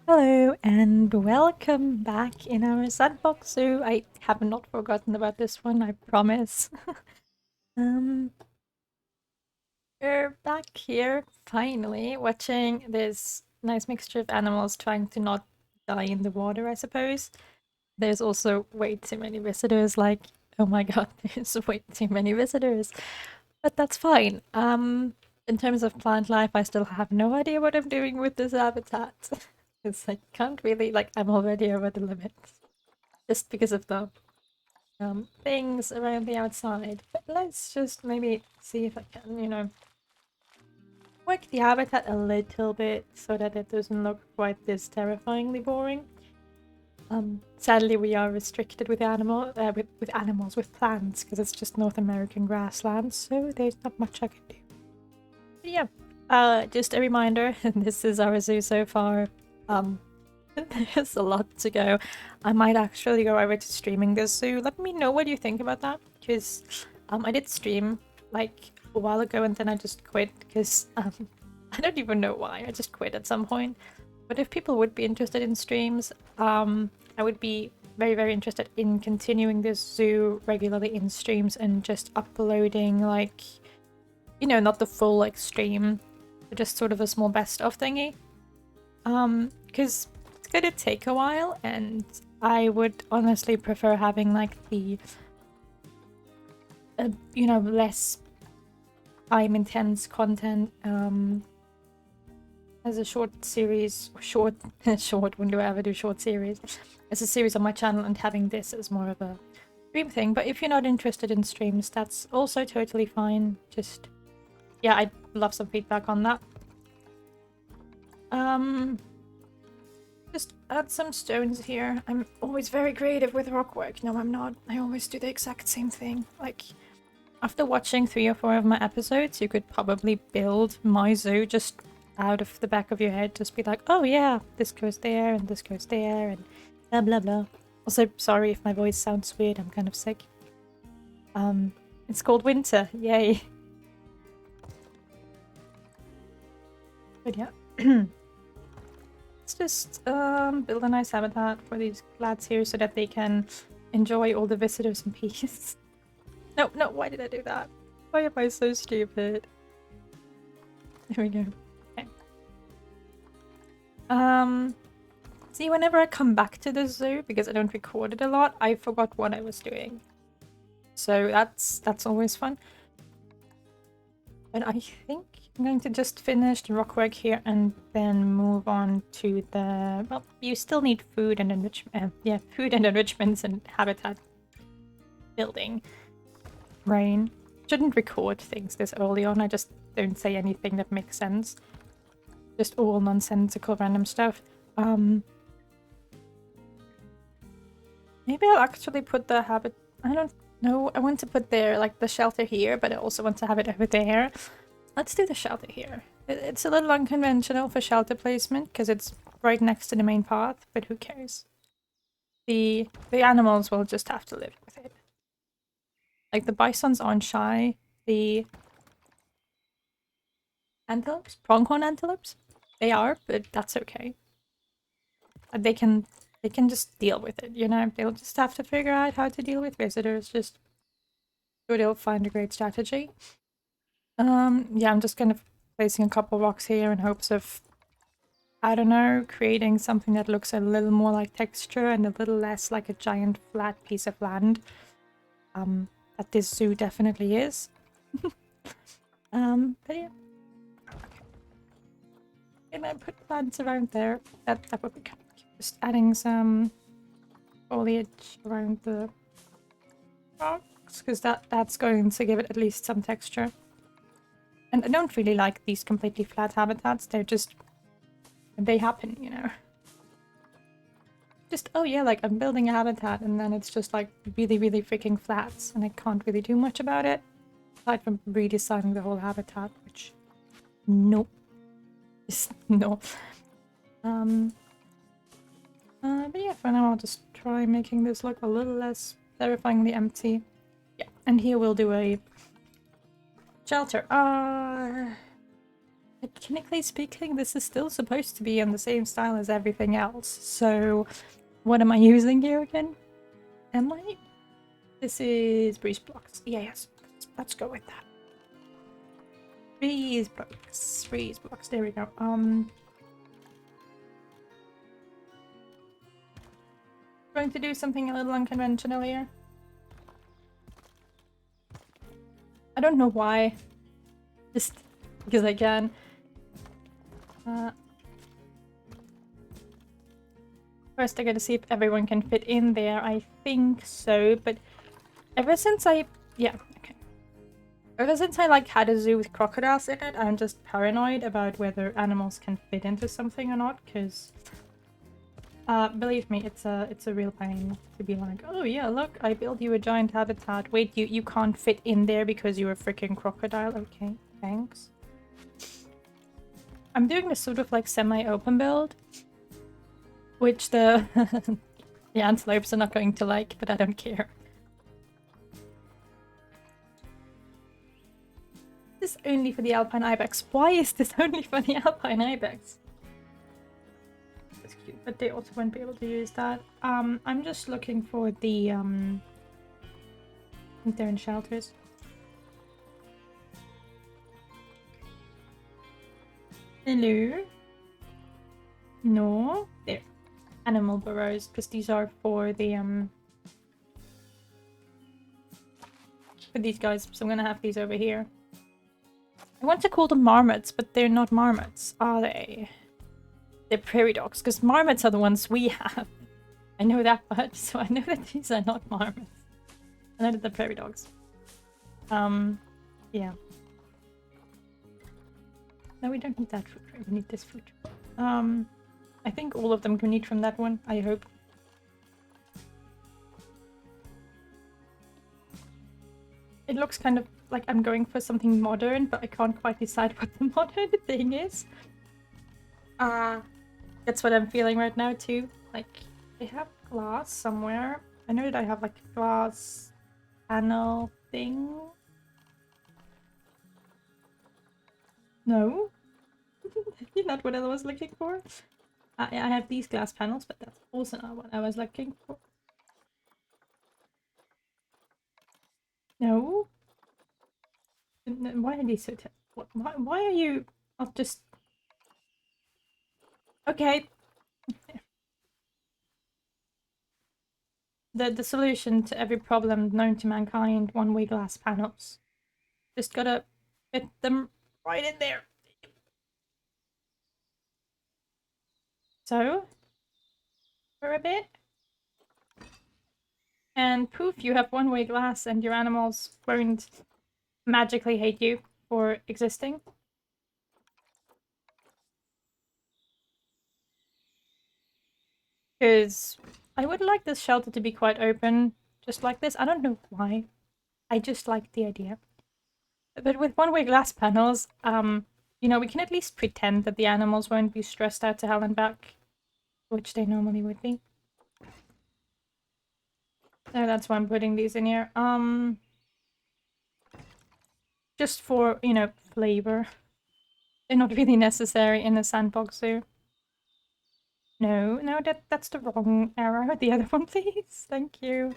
Hello and welcome back in our sandbox zoo. I have not forgotten about this one, I promise. um, we're back here finally watching this nice mixture of animals trying to not die in the water, I suppose. There's also way too many visitors, like, oh my god, there's way too many visitors. But that's fine. In terms of plant life, I still have no idea what I'm doing with this habitat. Because I can't really, like, I'm already over the limit. Just because of the things around the outside. But let's just maybe see if I can, work the habitat a little bit so that it doesn't look quite this terrifyingly boring. Sadly, we are restricted with with plants, because it's just North American grasslands, so there's not much I can do. But yeah, just a reminder, this is our zoo so far. There's a lot to go. I might actually go over to streaming this zoo. Let me know what you think about that, because I did stream like a while ago and then I just quit because I don't even know why. I just quit at some point. But if people would be interested in streams, I would be very, very interested in continuing this zoo regularly in streams and just uploading, like, not the full like stream, but just sort of a small best of thingy. Because it's gonna take a while, and I would honestly prefer having like the less time intense content as a short series. Short, when do I ever do short series? As a series on my channel, and having this as more of a stream thing. But if you're not interested in streams, that's also totally fine. Just yeah, I'd love some feedback on that. Just add some stones here. I'm always very creative with rock work. No, I'm not. I always do the exact same thing. Like, after watching 3 or 4 of my episodes, you could probably build my zoo just out of the back of your head. Just be like, oh yeah, this goes there, and this goes there, and blah blah blah. Also, sorry if my voice sounds weird, I'm kind of sick. It's called winter, yay. But yeah. Let's just build a nice habitat for these lads here so that they can enjoy all the visitors in peace. No, why did I do that? Why am I so stupid? There we go. Okay. See, whenever I come back to the zoo, because I don't record it a lot, I forgot what I was doing. So that's always fun. But I think I'm going to just finish the rock work here and then move on to the... Well, you still need food and enrichment. Food and enrichments and habitat building. Rain. Shouldn't record things this early on. I just don't say anything that makes sense. Just all nonsensical random stuff. Maybe I'll actually put the habit... I don't know. I want to put the shelter here, but I also want to have it over there. Let's do the shelter here. It's a little unconventional for shelter placement because it's right next to the main path, but who cares? The animals will just have to live with it. Like, the bisons aren't shy. The antelopes, pronghorn antelopes, they are, but that's okay. They can just deal with it, They'll just have to figure out how to deal with visitors. Just sure they'll find a great strategy. Yeah, I'm just kind of placing a couple rocks here in hopes of, I don't know, creating something that looks a little more like texture and a little less like a giant flat piece of land. That this zoo definitely is. But yeah. Okay. Can I put plants around there? That would be kind of cute. Just adding some foliage around the rocks, because that's going to give it at least some texture. And I don't really like these completely flat habitats. They're just... they happen, Just, oh yeah, like, I'm building a habitat and then it's just, like, really, really freaking flats and I can't really do much about it. Aside from redesigning the whole habitat, which... nope. Just no. But yeah, for now I'll just try making this look a little less terrifyingly empty. Yeah, and here we'll do a shelter. Technically speaking, this is still supposed to be in the same style as everything else. So, what am I using here again? Am I? This is breeze blocks. Yeah, yes. Let's go with that. Breeze blocks. Breeze blocks. There we go. Going to do something a little unconventional here. I don't know why. Just because I can. First I gotta see if everyone can fit in there. I think so, but ever since yeah, okay. Ever since I like had a zoo with crocodiles in it, I'm just paranoid about whether animals can fit into something or not, because believe me, it's a real pain to be like, oh yeah, look, I built you a giant habitat. Wait, you can't fit in there because you're a freaking crocodile? Okay, thanks. I'm doing this sort of like semi-open build, which the antelopes are not going to like, but I don't care. This is only for the alpine ibex. Why is this only for the alpine ibex? That's cute, but they also won't be able to use that. I'm just looking for the I think they're in shelters. Hello? No? There. Animal burrows, because these are for the for these guys, so I'm gonna have these over here. I want to call them marmots, but they're not marmots, are they? They're prairie dogs, because marmots are the ones we have. I know that much, so I know that these are not marmots. I know that they're prairie dogs. Yeah. No, we don't need that fruit tree. We need this fruit tree. I think all of them can eat from that one, I hope. It looks kind of like I'm going for something modern, but I can't quite decide what the modern thing is. That's what I'm feeling right now too. Like, I have glass somewhere. I know that I have like a glass panel thing. No? Not what I was looking for. I have these glass panels, but that's also not what I was looking for. No? Why are these so why are you... I'll just... Okay. The solution to every problem known to mankind, one-way glass panels. Just gotta fit them right in there. So, for a bit. And poof, you have one-way glass and your animals won't magically hate you for existing. Because I would like this shelter to be quite open, just like this. I don't know why. I just like the idea. But with one-way glass panels, you know, we can at least pretend that the animals won't be stressed out to hell and back, which they normally would be. So that's why I'm putting these in here. Just for, you know, flavor. They're not really necessary in a sandbox zoo. No, that's the wrong arrow. The other one, please. Thank you.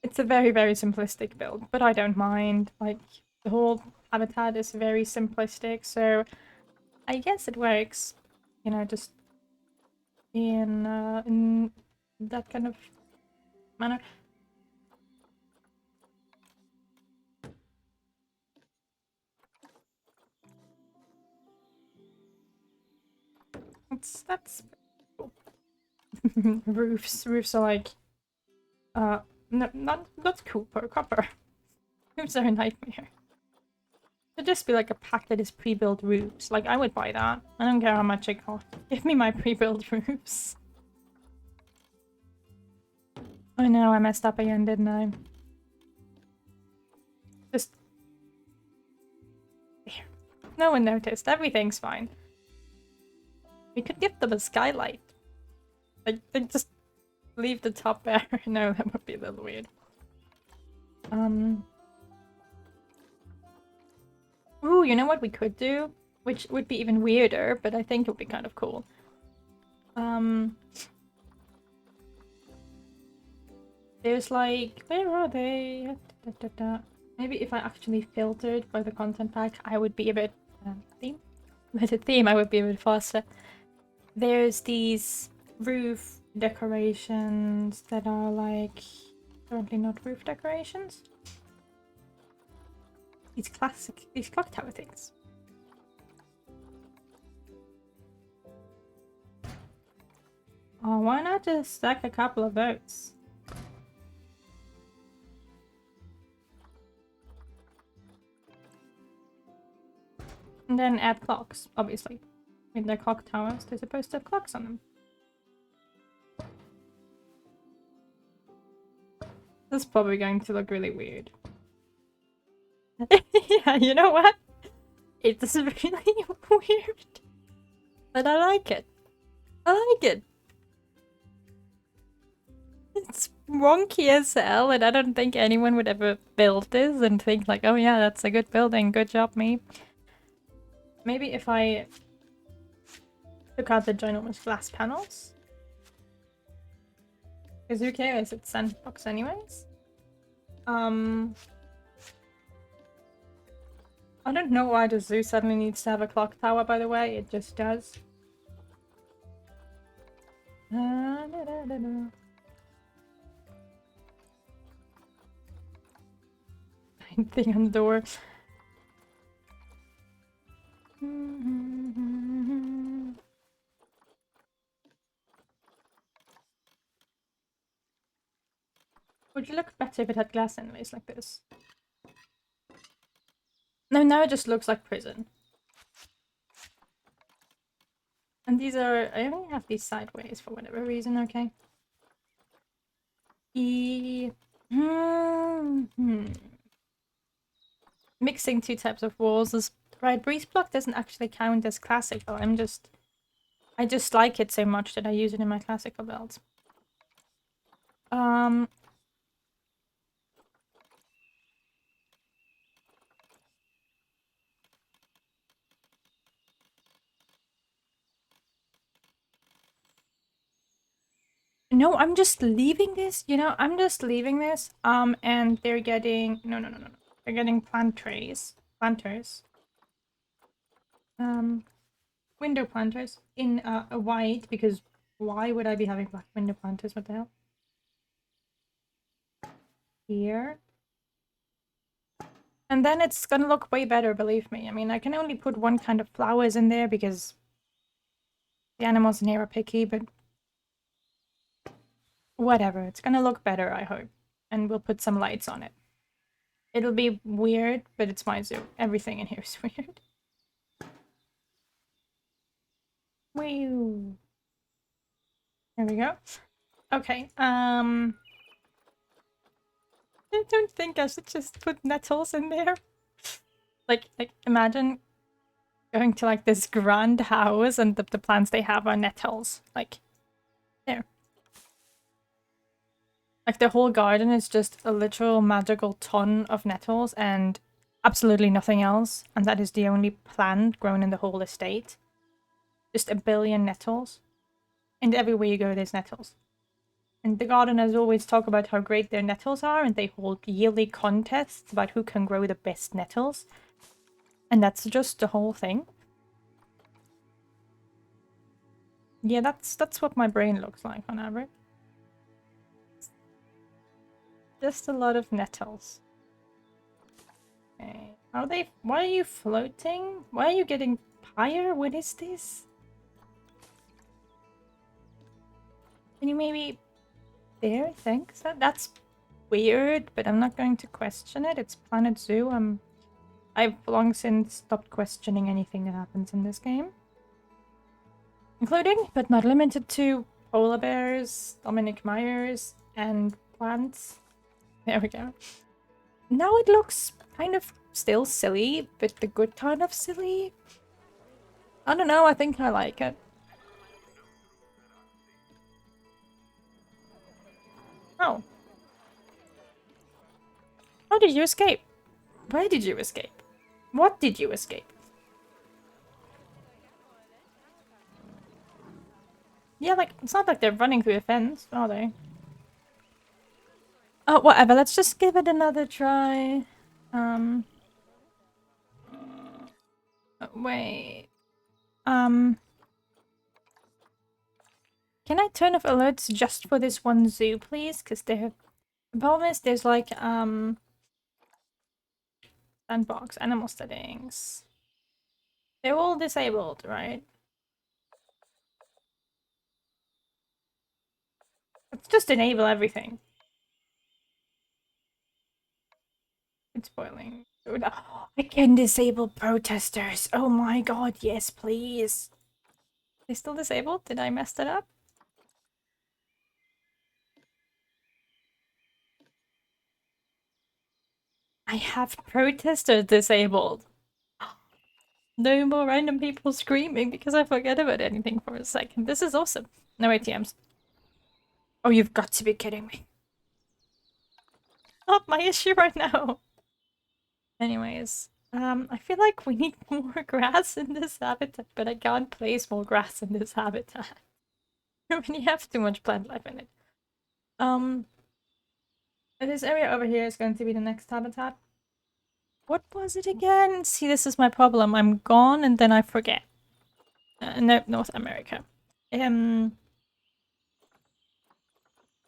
It's a very, very simplistic build, but I don't mind. Like, the whole habitat is very simplistic, so I guess it works. You know, just in that kind of manner. That's cool. Roofs are like no, not copper. Roofs are a nightmare. It'd just be like a pack that is pre-built roofs. Like, I would buy that. I don't care how much it costs. Give me my pre-built roofs. I know, I messed up again, didn't I? Just... there. No one noticed. Everything's fine. We could give them a skylight. Like, they just leave the top bare. No, that would be a little weird. Ooh, you know what we could do? Which would be even weirder, but I think it would be kind of cool. There's like, where are they? Maybe if I actually filtered by the content pack, I would be a bit theme. By the theme, I would be a bit faster. There's these roof decorations that are like currently not roof decorations. These clock tower things. Oh, why not just stack a couple of those? And then add clocks, obviously. In the clock towers, they're supposed to have clocks on them. That's probably going to look really weird. Yeah, you know what? It's really weird. But I like it. I like it. It's wonky as hell, and I don't think anyone would ever build this and think like, oh yeah, that's a good building, good job, me. Maybe if I took out the ginormous glass panels. Because who cares? It's Sandbox anyways. I don't know why the zoo suddenly needs to have a clock tower, by the way. It just does. Thing on the door. Would you look better if it had glass inlays like this? No, now it just looks like prison. And these are... I only have these sideways for whatever reason, okay? Mixing two types of walls is... Right, breeze block doesn't actually count as classical. I just like it so much that I use it in my classical builds. No, I'm just leaving this, you know, I'm just leaving this. And they're getting... No. They're getting planters. Window planters in a white, because why would I be having black window planters? What the hell? Here. And then it's gonna look way better, believe me. I mean, I can only put one kind of flowers in there because the animals in here are picky, but whatever. It's gonna look better, I hope. And we'll put some lights on it. It'll be weird, but it's my zoo. Everything in here is weird. Woo. There we go. Okay, I don't think I should just put nettles in there. Like imagine going to like this grand house and the plants they have are nettles. Like, there. Like the whole garden is just a literal magical ton of nettles and absolutely nothing else. And that is the only plant grown in the whole estate. Just a billion nettles. And everywhere you go, there's nettles. And the gardeners always talk about how great their nettles are, and they hold yearly contests about who can grow the best nettles. And that's just the whole thing. Yeah, that's what my brain looks like on average. Just a lot of nettles. Okay. Why are you floating? Why are you getting higher? What is this? Can you maybe... There, thanks. That's weird, but I'm not going to question it. It's Planet Zoo. I've long since stopped questioning anything that happens in this game. Including, but not limited to, polar bears, Dominic Myers, and plants. There we go. Now it looks kind of still silly, but the good kind of silly. I don't know, I think I like it. Oh. How did you escape? Where did you escape? What did you escape? Yeah, like, it's not like they're running through a fence, are they? Oh, whatever, let's just give it another try. Wait. Can I turn off alerts just for this one zoo, please? Because the problem is there's like, sandbox, animal settings. They're all disabled, right? Let's just enable everything. It's boiling. I can disable protesters. Oh my god, yes, please. They still disabled? Did I mess that up? I have protesters disabled. No more random people screaming because I forget about anything for a second. This is awesome. No ATMs. Oh, you've got to be kidding me. Not my issue right now. Anyways, I feel like we need more grass in this habitat, but I can't place more grass in this habitat. When you have too much plant life in it. This area over here is going to be the next habitat. What was it again? See, this is my problem. I'm gone and then I forget. No, North America.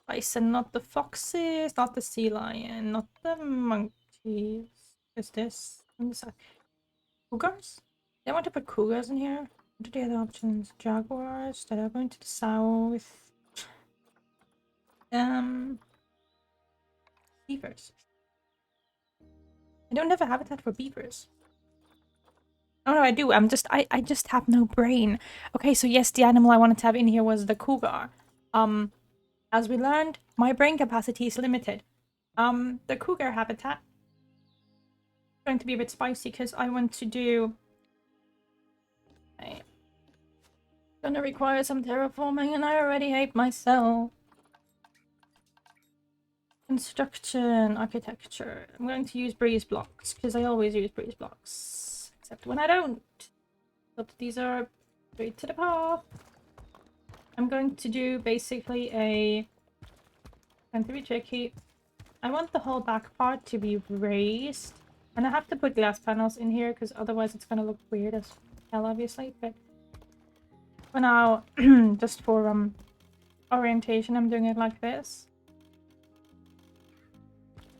Bison, not the foxes, not the sea lion, not the monkeys. Is this on the side? Cougars? They want to put cougars in here. What are the other options? Jaguars that are going to the south. Beavers. I don't have a habitat for beavers. Oh no, I do. I just have no brain. Okay, so yes, the animal I wanted to have in here was the cougar. As we learned, my brain capacity is limited. The cougar habitat is going to be a bit spicy because I want to do. Okay. Gonna require some terraforming, and I already hate myself. Construction, architecture. I'm going to use breeze blocks because I always use breeze blocks, except when I don't. But these are straight to the path. I'm going to do basically a. Going to be tricky. I want the whole back part to be raised, and I have to put glass panels in here because otherwise it's gonna look weird as hell, obviously. But for now, just for orientation, I'm doing it like this.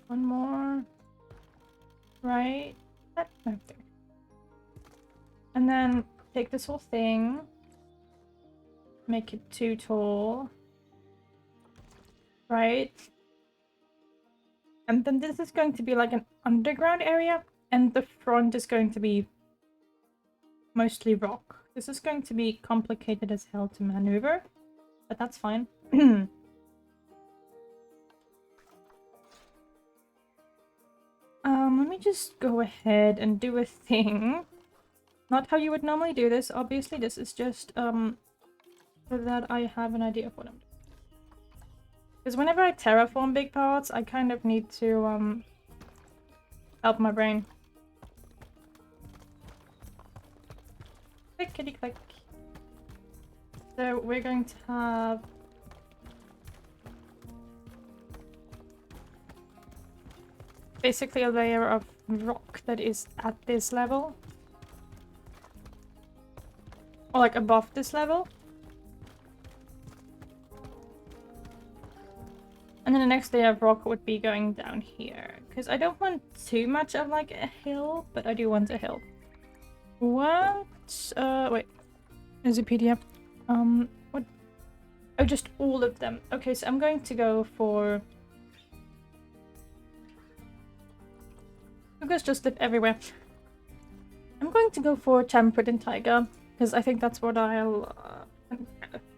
One more. Right? No, there. And then take this whole thing. Make it too tall. Right? And then this is going to be like an underground area. And the front is going to be mostly rock. This is going to be complicated as hell to maneuver. But that's fine. Let me just go ahead and do a thing. Not how you would normally do this, obviously. This is just, so that I have an idea of what I'm doing. Because whenever I terraform big parts, I kind of need to, help my brain. Click, kitty, click. So we're going to have... basically a layer of rock that is at this level. Or like above this level. And then the next layer of rock would be going down here. Because I don't want too much of like a hill, but I do want a hill. What? Wait. There's a PDF. What? Oh, just all of them. Okay, so I'm going to go for... Cougars just live everywhere. I'm going to go for temperate and tiger, because I think that's what I'll...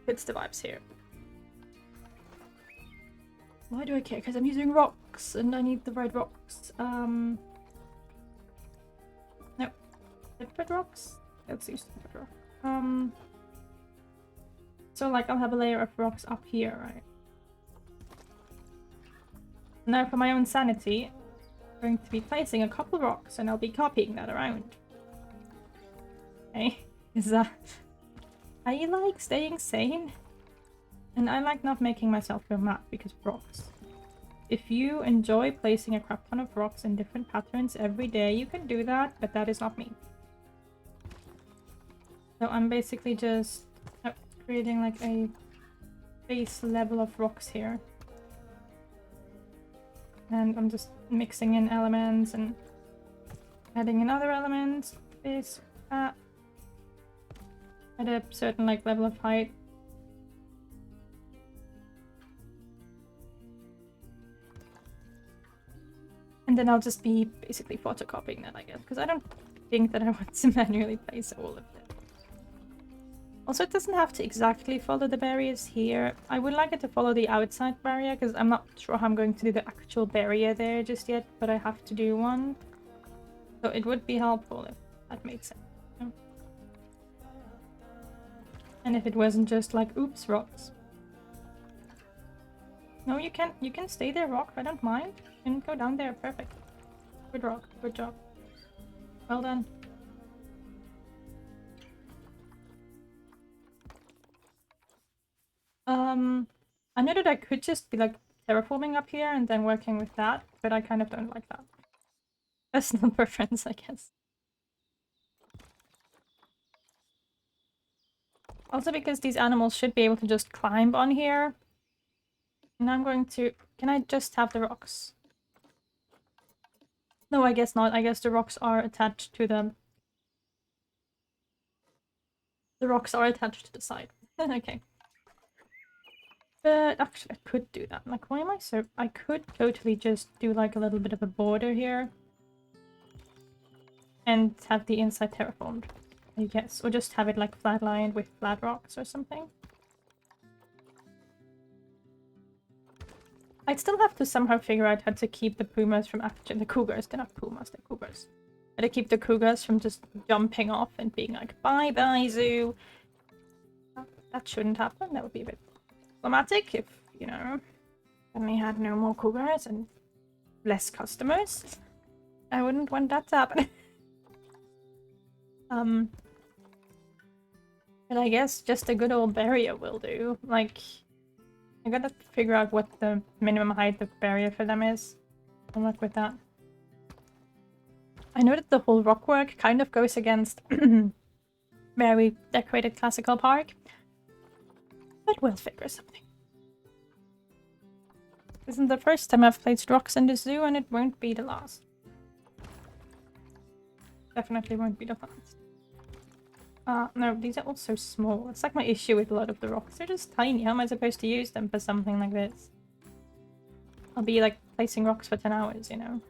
fits the vibes here. Why do I care? Because I'm using rocks, and I need the right rocks. No. Temperate rocks? Let's use temperate rock. So, like, I'll have a layer of rocks up here, right? Now, for my own sanity, going to be placing a couple rocks and I'll be copying that around. Okay, is that... Are you like staying sane? And I like not making myself go mad because of rocks. If you enjoy placing a crap ton of rocks in different patterns every day, you can do that, but that is not me. So I'm basically just creating like a base level of rocks here. And I'm just mixing in elements and adding in other elements. This, at a certain like level of height. And then I'll just be basically photocopying that, I guess, because I don't think that I want to manually place all of it. Also, it doesn't have to exactly follow the barriers here. I would like it to follow the outside barrier, because I'm not sure how I'm going to do the actual barrier there just yet, but I have to do one. So it would be helpful if that made sense. And if it wasn't just like, oops, rocks. No, you can stay there, rock. I don't mind. You can go down there. Perfect. Good rock. Good job. Well done. I know that I could just be like terraforming up here and then working with that, but I kind of don't like that. Personal preference, I guess. Also because these animals should be able to just climb on here. And I'm going to... Can I just have the rocks? No, I guess not. I guess the rocks are attached to them. The rocks are attached to the side. Okay. But actually, I could do that. Like, why am I so... I could totally just do like a little bit of a border here. And have the inside terraformed, I guess. Or just have it like flat-lined with flat rocks or something. I'd still have to somehow figure out how to keep the pumas from actually... The cougars, they're not pumas, they're cougars. How to keep the cougars from just jumping off and being like, bye-bye, zoo. That shouldn't happen. That would be a bit problematic if, you know, suddenly had no more cougars and less customers. I wouldn't want that to happen. But I guess just a good old barrier will do. Like, I gotta figure out what the minimum height of barrier for them is. Good luck with that. I know that the whole rock work kind of goes against very decorated classical park. But we'll figure something. This isn't the first time I've placed rocks in the zoo, and it won't be the last. Definitely won't be the last. No, these are all so small. It's like my issue with a lot of the rocks. They're just tiny. How am I supposed to use them for something like this? I'll be like placing rocks for 10 hours, you know?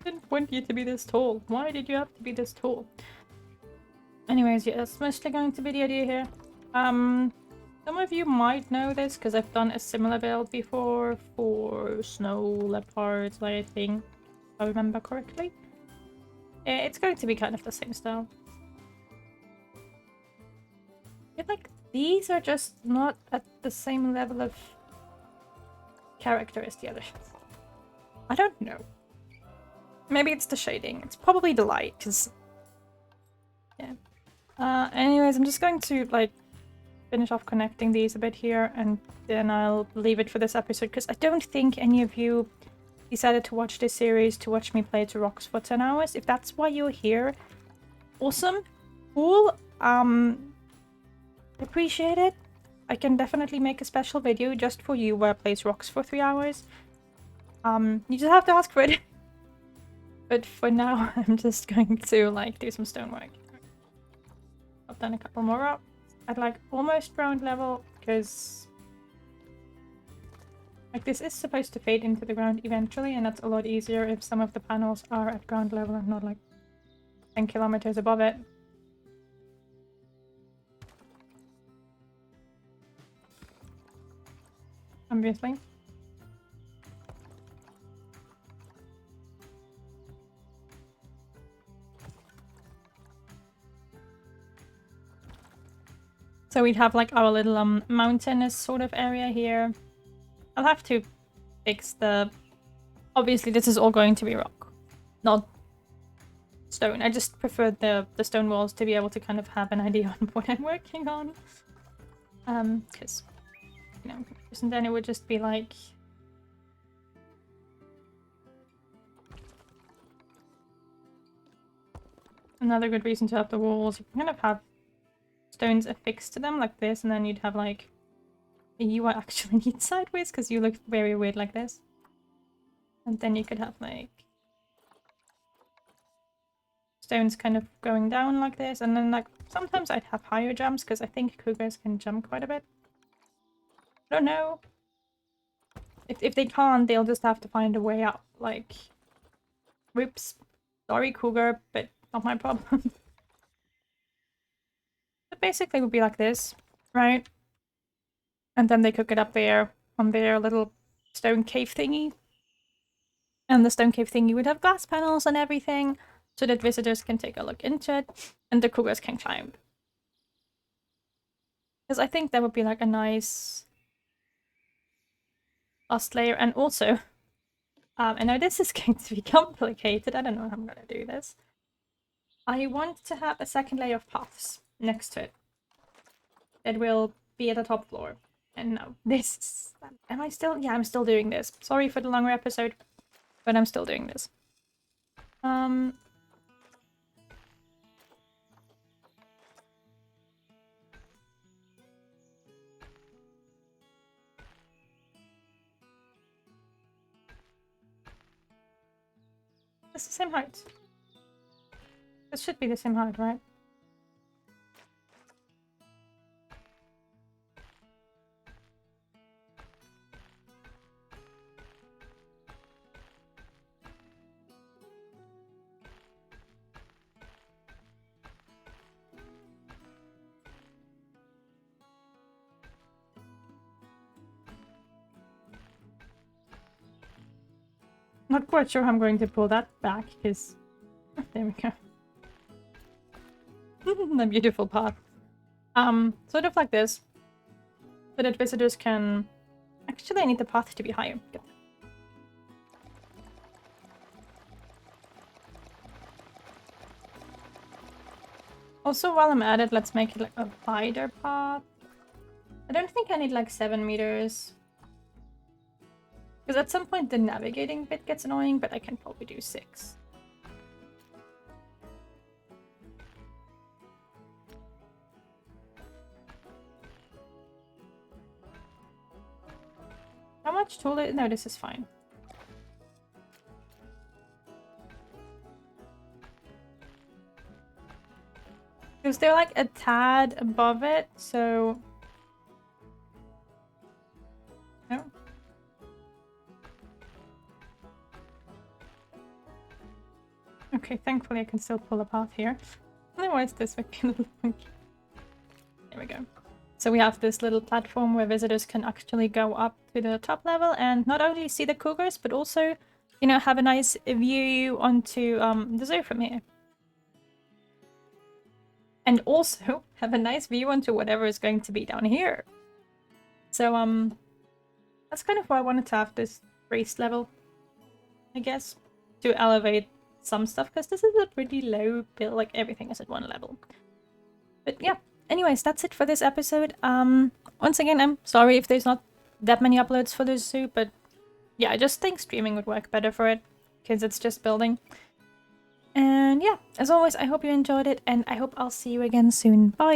Didn't want you to be this tall. Why did you have to be this tall? Anyways, yeah, that's mostly going to be the idea here. Some of you might know this because I've done a similar build before for snow leopards, I think, if I remember correctly. It's going to be kind of the same style. I feel like these are just not at the same level of character as the others. I don't know. Maybe it's the shading. It's probably the light, because... Yeah. Anyways, I'm just going to, like, finish off connecting these a bit here, and then I'll leave it for this episode, because I don't think any of you decided to watch this series to watch me play to rocks for 10 hours. If that's why you're here, awesome. Cool. Appreciate it. I can definitely make a special video just for you where I play rocks for 3 hours. You just have to ask for it. But for now, I'm just going to, like, do some stonework. I've done a couple more up at, like, almost ground level, because... Like, this is supposed to fade into the ground eventually, and that's a lot easier if some of the panels are at ground level and not, like, 10 kilometers above it. obviously. So we'd have like our little mountainous sort of area here. I'll have to fix the... Obviously this is all going to be rock, not stone. I just prefer the stone walls to be able to kind of have an idea on what I'm working on. Because, you know, and then it would just be like... Another good reason to have the walls. You can kind of have stones affixed to them like this, and then you'd have like a UI actually need sideways because you look very weird like this. And then you could have like stones kind of going down like this, and then like sometimes I'd have higher jumps because I think cougars can jump quite a bit. I don't know. If they can't, they'll just have to find a way up. Like, whoops, sorry cougar, but not my problem. But basically it would be like this, right? And then they could get up there on their little stone cave thingy. And the stone cave thingy would have glass panels and everything, so that visitors can take a look into it, and the cougars can climb. Because I think that would be like a nice last layer. And also, I know this is going to be complicated, I don't know how I'm gonna do this. I want to have a second layer of paths next to it that will be at the top floor. And no, this is... Am I still... Yeah, I'm still doing this. Sorry for the longer episode, but I'm still doing this. It's the same height. This should be the same height, right? Not quite sure how I'm going to pull that back, because... there we go. The beautiful path. Sort of like this. So that visitors can... Actually, I need the path to be higher. Good. Also, while I'm at it, let's make it like a wider path. I don't think I need like 7 meters. Because at some point the navigating bit gets annoying, but I can probably do 6. How much taller? No, this is fine. Because they're like a tad above it, so... No. Okay, thankfully I can still pull a path here. Otherwise this would be a little funky. There we go. So we have this little platform where visitors can actually go up to the top level and not only see the cougars, but also, you know, have a nice view onto the zoo from here. And also have a nice view onto whatever is going to be down here. So that's kind of why I wanted to have this raised level, I guess, to elevate some stuff, because this is a pretty low build, like everything is at one level. But yeah, anyways, that's it for this episode. Once again, I'm sorry if there's not that many uploads for this zoo, but yeah, I just think streaming would work better for it, because it's just building. And yeah, as always, I hope you enjoyed it, and I hope I'll see you again soon. Bye!